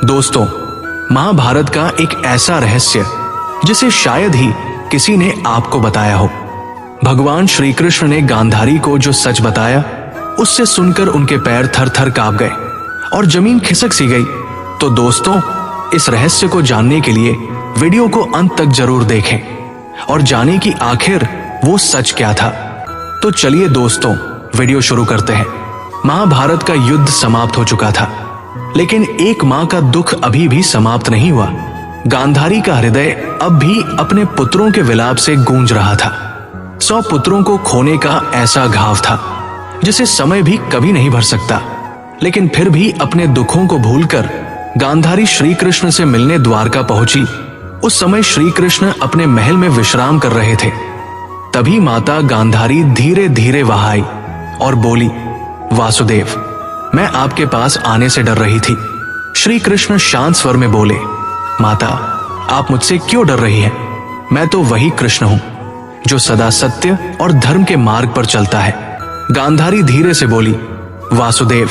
दोस्तों, महाभारत का एक ऐसा रहस्य जिसे शायद ही किसी ने आपको बताया हो। भगवान श्री कृष्ण ने गांधारी को जो सच बताया, उससे सुनकर उनके पैर थर थर कांप गए और जमीन खिसक सी गई। तो दोस्तों, इस रहस्य को जानने के लिए वीडियो को अंत तक जरूर देखें और जानें कि आखिर वो सच क्या था। तो चलिए दोस्तों, वीडियो शुरू करते हैं। महाभारत का युद्ध समाप्त हो चुका था, लेकिन एक मां का दुख अभी भी समाप्त नहीं हुआ। गांधारी का हृदय अब भी अपने पुत्रों के विलाप से गूंज रहा था। 100 पुत्रों को खोने का ऐसा घाव था जिसे समय भी कभी नहीं भर सकता। लेकिन फिर भी अपने दुखों को भूलकर गांधारी श्री कृष्ण से मिलने द्वारका पहुंची। उस समय श्री कृष्ण अपने महल में विश्राम कर रहे थे। तभी माता गांधारी धीरे धीरे वहां आई और बोली, वासुदेव, मैं आपके पास आने से डर रही थी। श्री कृष्ण शांत स्वर में बोले, माता, आप मुझसे क्यों डर रही हैं? मैं तो वही कृष्ण हूं जो सदा सत्य और धर्म के मार्ग पर चलता है। गांधारी धीरे से बोली, वासुदेव,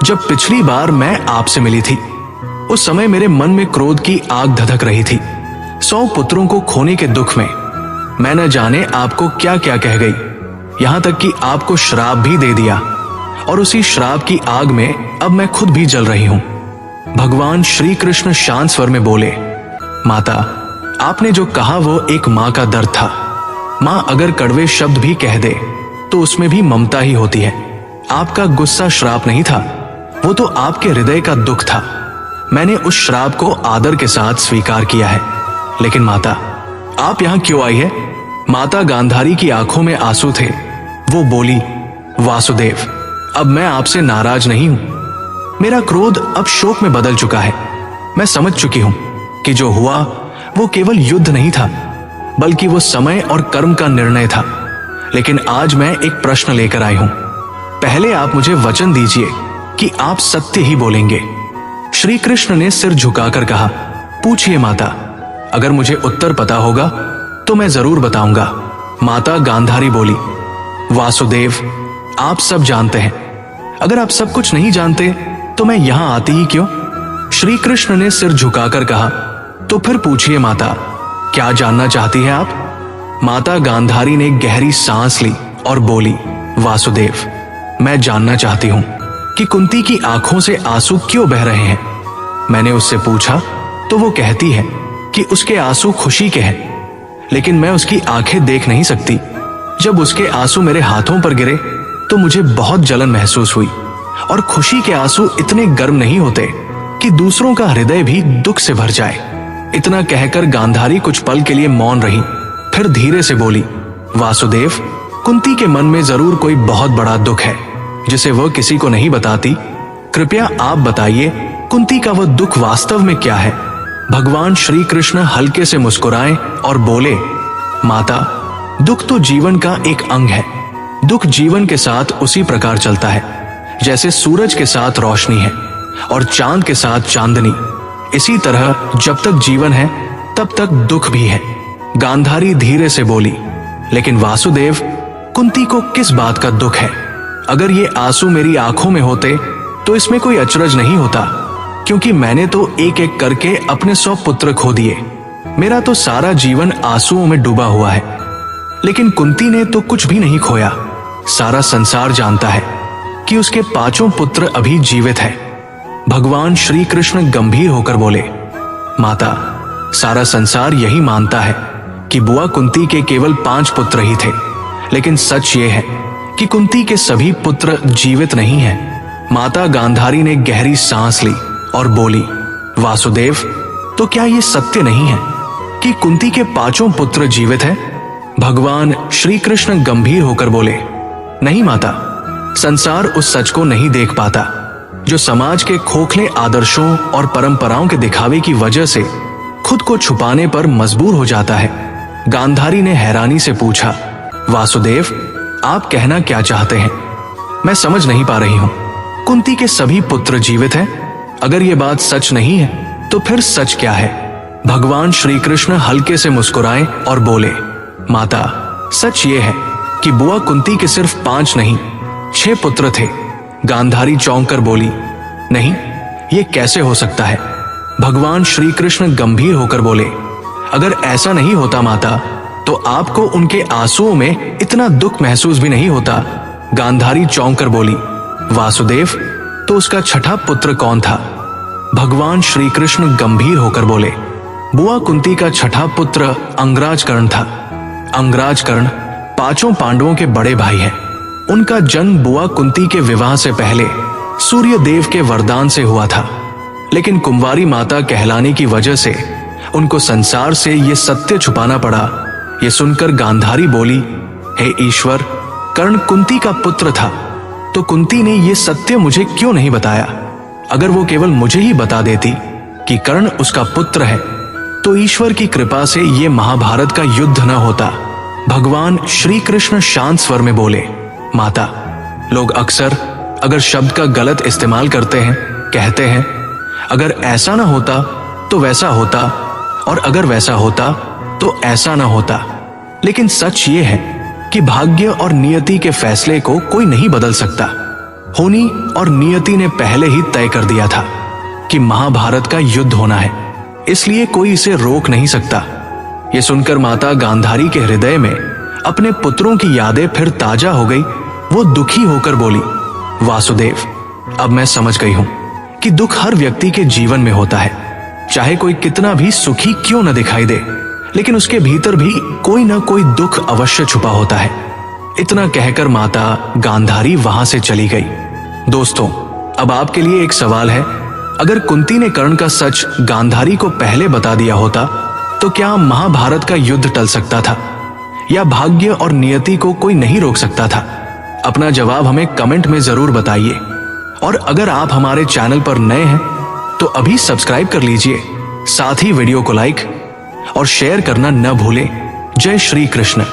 जब पिछली बार मैं आपसे मिली थी, उस समय मेरे मन में क्रोध की आग धधक रही थी। 100 पुत्रों को खोने के दुख में मैं न जाने आपको क्या क्या कह गई, यहां तक कि आपको श्राप भी दे दिया, और उसी श्राप की आग में अब मैं खुद भी जल रही हूं। भगवान श्री कृष्ण शांत स्वर में बोले, माता, आपने जो कहा वो एक मां का दर्द था। मां अगर कड़वे शब्द भी कह दे तो उसमें भी ममता ही होती है। आपका गुस्सा श्राप नहीं था, वो तो आपके हृदय का दुख था। मैंने उस श्राप को आदर के साथ स्वीकार किया है। लेकिन माता, आप यहां क्यों आई है? माता गांधारी की आंखों में आंसू थे। वो बोली, वासुदेव, अब मैं आपसे नाराज नहीं हूं। मेरा क्रोध अब शोक में बदल चुका है। मैं समझ चुकी हूं कि जो हुआ वो केवल युद्ध नहीं था, बल्कि वो समय और कर्म का निर्णय था। लेकिन आज मैं एक प्रश्न लेकर आई हूं। पहले आप मुझे वचन दीजिए कि आप सत्य ही बोलेंगे। श्री कृष्ण ने सिर झुकाकर कहा, पूछिए माता, अगर मुझे उत्तर पता होगा तो मैं जरूर बताऊंगा। माता गांधारी बोली, वासुदेव, आप सब जानते हैं। अगर आप सब कुछ नहीं जानते तो मैं यहां आती ही क्यों? श्री कृष्ण ने सिर झुकाकर कहा, तो फिर पूछिए माता, क्या जानना चाहती है आप? माता गांधारी ने गहरी सांस ली और बोली, वासुदेव, मैं जानना चाहती हूं कि कुंती की आंखों से आंसू क्यों बह रहे हैं। मैंने उससे पूछा तो वो कहती है कि उसके आंसू खुशी के हैं, लेकिन मैं उसकी आंखें देख नहीं सकती। जब उसके आंसू मेरे हाथों पर गिरे तो मुझे बहुत जलन महसूस हुई, और खुशी के आंसू इतने गर्म नहीं होते कि दूसरों का हृदय भी दुख से भर जाए। इतना कहकर गांधारी कुछ पल के लिए मौन रही, फिर धीरे से बोली, वासुदेव, कुंती के मन में जरूर कोई बहुत बड़ा दुख है जिसे वह किसी को नहीं बताती। कृपया आप बताइए, कुंती का वह दुख वास्तव में क्या है? भगवान श्री कृष्ण हल्के से मुस्कुराए और बोले, माता, दुख तो जीवन का एक अंग है। दुख जीवन के साथ उसी प्रकार चलता है जैसे सूरज के साथ रोशनी है और चांद के साथ चांदनी। इसी तरह जब तक जीवन है तब तक दुख भी है। गांधारी धीरे से बोली, लेकिन वासुदेव, कुंती को किस बात का दुख है? अगर ये आंसू मेरी आंखों में होते तो इसमें कोई अचरज नहीं होता, क्योंकि मैंने तो एक एक करके अपने 100 पुत्र खो दिए। मेरा तो सारा जीवन आंसुओं में डूबा हुआ है। लेकिन कुंती ने तो कुछ भी नहीं खोया। सारा संसार जानता है कि उसके 5 पुत्र अभी जीवित हैं। भगवान श्री कृष्ण गंभीर होकर बोले, माता, सारा संसार यही मानता है कि बुआ कुंती के केवल 5 पुत्र ही थे, लेकिन सच ये है कि कुंती के सभी पुत्र जीवित नहीं हैं। माता गांधारी ने गहरी सांस ली और बोली, वासुदेव, तो क्या ये सत्य नहीं है कि कुंती के 5 पुत्र जीवित हैं? भगवान श्री कृष्ण गंभीर होकर बोले, नहीं माता, संसार उस सच को नहीं देख पाता जो समाज के खोखले आदर्शों और परंपराओं के दिखावे की वजह से खुद को छुपाने पर मजबूर हो जाता है। गांधारी ने हैरानी से पूछा, वासुदेव, आप कहना क्या चाहते हैं? मैं समझ नहीं पा रही हूं। कुंती के सभी पुत्र जीवित हैं? अगर ये बात सच नहीं है तो फिर सच क्या है? भगवान श्री कृष्ण हल्के से मुस्कुराए और बोले, माता, सच ये है कि बुआ कुंती के सिर्फ 5 नहीं 6 पुत्र थे। गांधारी चौंक कर बोली, नहीं, ये कैसे हो सकता है? भगवान श्री कृष्ण गंभीर होकर बोले, अगर ऐसा नहीं होता माता, तो आपको उनके आंसुओं में इतना दुख महसूस भी नहीं होता। गांधारी चौंक कर बोली, वासुदेव, तो उसका छठा पुत्र कौन था? भगवान श्री कृष्ण गंभीर होकर बोले, बुआ कुंती का छठा पुत्र अंगराज कर्ण था। अंगराज कर्ण पांचों पांडवों के बड़े भाई हैं। उनका जन्म बुआ कुंती के विवाह से पहले सूर्य देव के वरदान से हुआ था, लेकिन कुंवारी माता कहलाने की वजह से उनको संसार से ये सत्य छुपाना पड़ा। ये सुनकर गांधारी बोली, हे ईश्वर, कर्ण कुंती का पुत्र था, तो कुंती ने ये सत्य मुझे क्यों नहीं बताया? अगर वो केवल मुझे ही बता देती कि कर्ण उसका पुत्र है, तो ईश्वर की कृपा से ये महाभारत का युद्ध न होता। भगवान श्री कृष्ण शांत स्वर में बोले, माता, लोग अक्सर अगर शब्द का गलत इस्तेमाल करते हैं, कहते हैं अगर ऐसा ना होता तो वैसा होता, और अगर वैसा होता तो ऐसा ना होता। लेकिन सच ये है कि भाग्य और नियति के फैसले को कोई नहीं बदल सकता। होनी और नियति ने पहले ही तय कर दिया था कि महाभारत का युद्ध होना है, इसलिए कोई इसे रोक नहीं सकता। ये सुनकर माता गांधारी के हृदय में अपने पुत्रों की यादें फिर ताजा हो गई। वो दुखी होकर बोली, वासुदेव, अब मैं समझ गई हूं कि दुख हर व्यक्ति के जीवन में होता है, चाहे कोई कितना भी सुखी क्यों न दिखाई दे, लेकिन उसके भीतर भी कोई ना कोई दुख अवश्य छुपा होता है। इतना कहकर माता गांधारी वहां से चली गई। दोस्तों, अब आपके लिए एक सवाल है, अगर कुंती ने कर्ण का सच गांधारी को पहले बता दिया होता, तो क्या महाभारत का युद्ध टल सकता था, या भाग्य और नियति को कोई नहीं रोक सकता था? अपना जवाब हमें कमेंट में जरूर बताइए। और अगर आप हमारे चैनल पर नए हैं तो अभी सब्सक्राइब कर लीजिए, साथ ही वीडियो को लाइक और शेयर करना न भूलें। जय श्री कृष्ण।